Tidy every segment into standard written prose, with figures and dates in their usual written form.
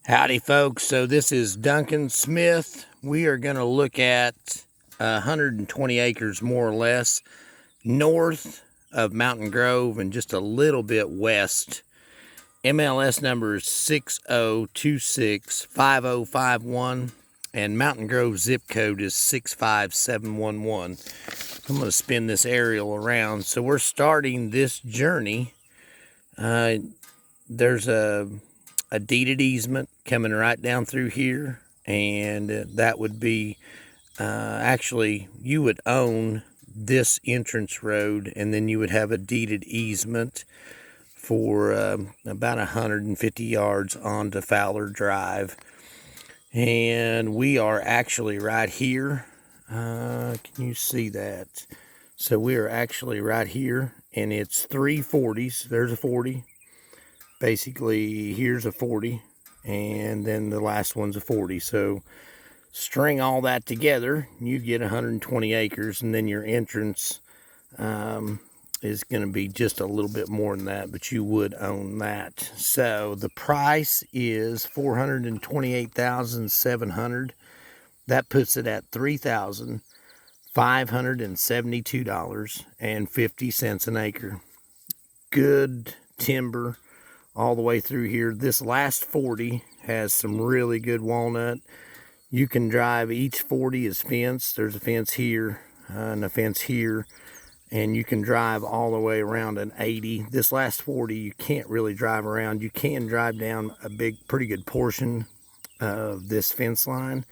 Howdy folks, so this is Duncan Smith. We are going to look at 120 acres more or less north of Mountain Grove and just a little bit west. MLS number is 60265051 and Mountain Grove zip code is 65711. I'm going to spin this aerial around. So we're starting this journey. There's a deeded easement coming right down through here, and that would be actually you would own this entrance road, and then you would have a deeded easement for about 150 yards onto Fowler Drive. And we are actually right here. Can you see that? So we are actually right here, and it's 340s. There's a 40. Basically, here's a 40, and then the last one's a 40. So string all that together, you get 120 acres, and then your entrance is going to be just a little bit more than that, but you would own that. So the price is $428,700. That puts it at $3,572.50 an acre. Good timber all the way through here. This last 40 has some really good walnut. You can drive, each 40 is fenced. There's a fence here and a fence here, and you can drive all the way around an 80. This last 40 you can't really drive around. You can drive down a pretty good portion of this fence line,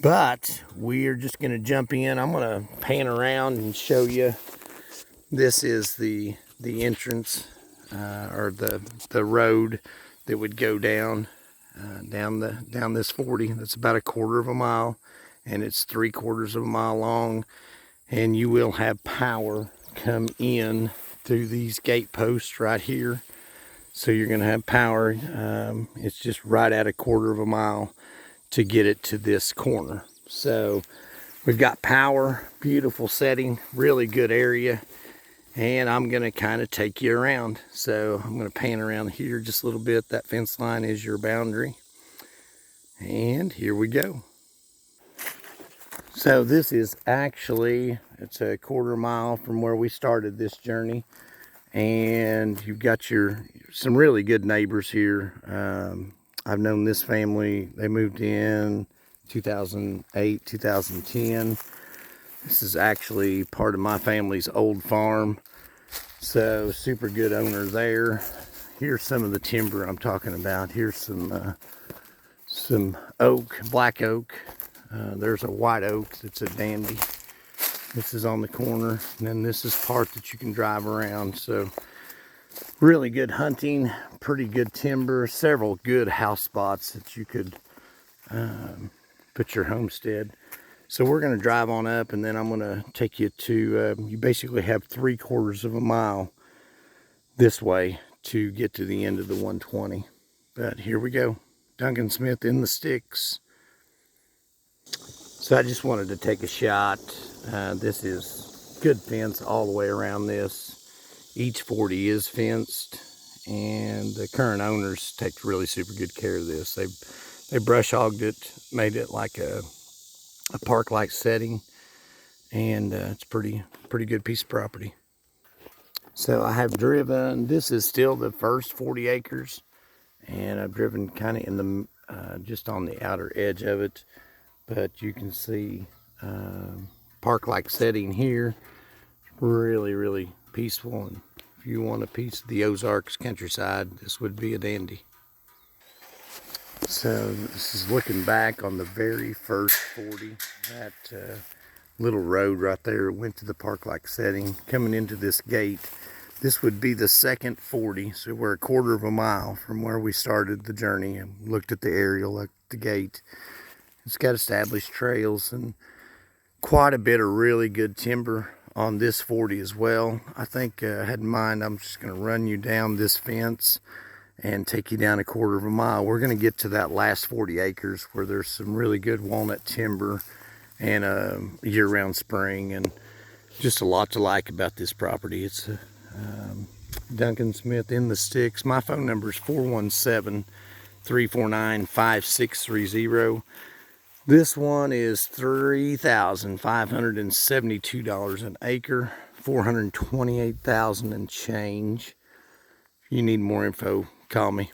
but we're just going to jump in. I'm going to pan around and show you. This is the entrance or the road that would go down this 40. That's about a quarter of a mile, and it's 3/4 of a mile long. And you will have power come in through these gate posts right here. So you're going to have power. It's just right at a quarter of a mile to get it to this corner. So we've got power, beautiful setting, really good area. And I'm going to kind of take you around. So I'm going to pan around here just a little bit. That fence line is your boundary. And here we go. So this is actually, it's a quarter mile from where we started this journey. And you've got some really good neighbors here. I've known this family. They moved in 2008, 2010. This is actually part of my family's old farm. So super good owner there. Here's some of the timber I'm talking about. Here's some oak, black oak. There's a white oak that's a dandy. This is on the corner, and then this is part that you can drive around. So really good hunting, pretty good timber, several good house spots that you could put your homestead. So we're going to drive on up, and then I'm going to take you to, you basically have 3/4 of a mile this way to get to the end of the 120. But here we go. Duncan Smith in the sticks. So I just wanted to take a shot. This is good fence all the way around this. Each 40 is fenced, and the current owners take really super good care of this. They brush hogged it, made it like a park-like setting, and it's pretty good piece of property. So I have driven, this is still the first 40 acres, and I've driven kind of in the just on the outer edge of it, but you can see park-like setting here. Really peaceful, and if you want a piece of the Ozarks countryside, this would be a dandy. So this is looking back on the very first 40. That little road right there went to the park-like setting. Coming into this gate, this would be the second 40. So we're a quarter of a mile from where we started the journey, and looked at the aerial at the gate. It's got established trails and quite a bit of really good timber on this 40 as well. I think I had in mind, I'm just going to run you down this fence and take you down a quarter of a mile. We're going to get to that last 40 acres where there's some really good walnut timber and a year-round spring, and just a lot to like about this property. It's Duncan Smith in the sticks. My phone number is 417 349-5630. This one is $3,572 an acre, 428,000 and change. If you need more info, call me.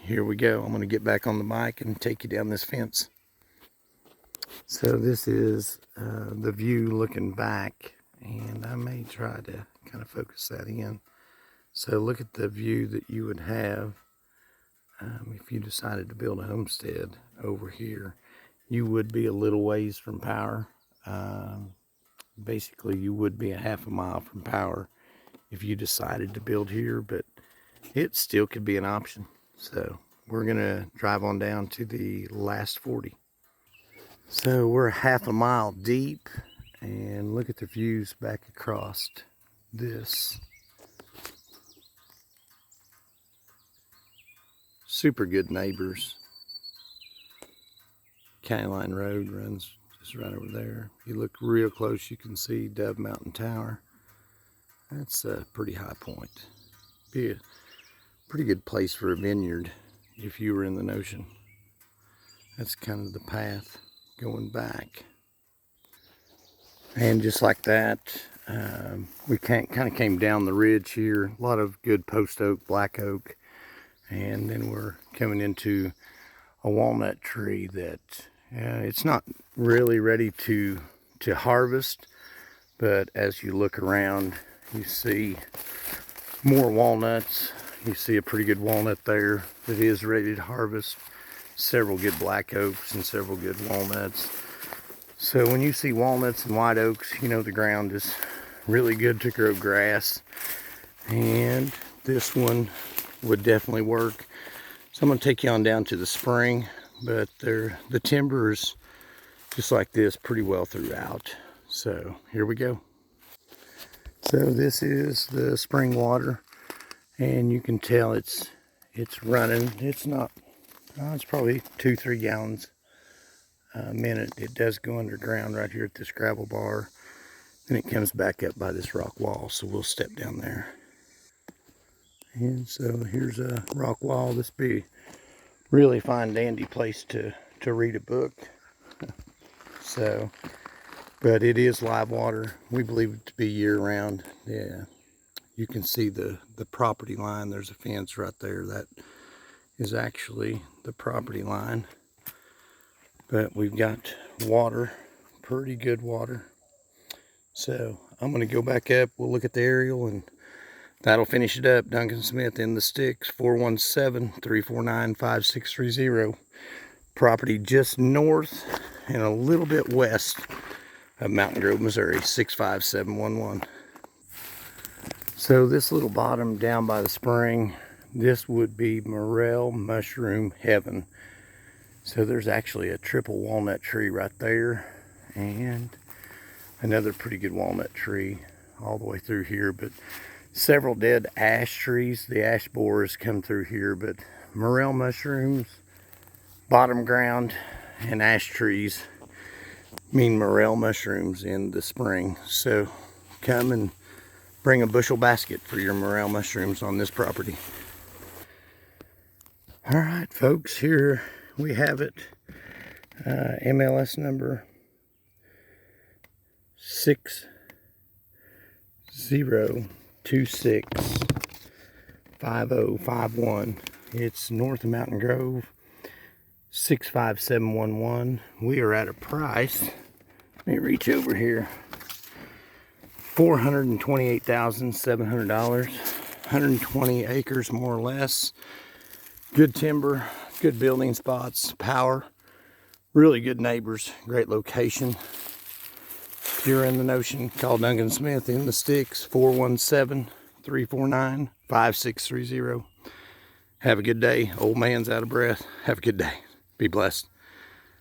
Here we go. I'm going to get back on the bike and take you down this fence. So this is the view looking back, and I may try to kind of focus that in. So look at the view that you would have if you decided to build a homestead over here. You would be a little ways from power. Basically, you would be a half a mile from power if you decided to build here, but it still could be an option. So we're gonna drive on down to the last 40. So we're half a mile deep, and look at the views back across this. Super good neighbors. County Line Road runs just right over there. If you look real close, you can see Dove Mountain Tower. That's a pretty high point. Be a pretty good place for a vineyard if you were in the ocean. That's kind of the path going back. And just like that, we kind of came down the ridge here. A lot of good post oak, black oak. And then we're coming into a walnut tree that it's not really ready to harvest, but as you look around, you see more walnuts. You see a pretty good walnut there that is ready to harvest. Several good black oaks and several good walnuts. So when you see walnuts and white oaks, you know the ground is really good to grow grass. And this one would definitely work. So I'm going to take you on down to the spring, but the timber is just like this pretty well throughout. So here we go. So this is the spring water, and you can tell it's running. It's not, it's probably 2-3 gallons a minute. It does go underground right here at this gravel bar. Then it comes back up by this rock wall, so we'll step down there. And so here's a rock wall. This would be a really fine dandy place to read a book. So, but it is live water. We believe it to be year round. Yeah, you can see the property line. There's a fence right there. That is actually the property line. But we've got water, pretty good water. So I'm going to go back up. We'll look at the aerial, and that'll finish it up. Duncan Smith in the sticks, 417-349-5630. Property just north and a little bit west of Mountain Grove, Missouri, 65711. So this little bottom down by the spring, this would be morel mushroom heaven. So there's actually a triple walnut tree right there, and another pretty good walnut tree all the way through here, but several dead ash trees. The ash borers come through here, but morel mushrooms, bottom ground, and ash trees mean morel mushrooms in the spring. So come and bring a bushel basket for your morel mushrooms on this property. All right, folks, here we have it. MLS number 60265051. It's north of Mountain Grove, 65711. We are at a price, let me reach over here, $428,700. 120 acres more or less. Good timber, good building spots, power, really good neighbors, great location. If you're in the ocean, call Duncan Smith in the sticks, 417-349-5630. Have a good day. Old man's out of breath. Have a good day. Be blessed.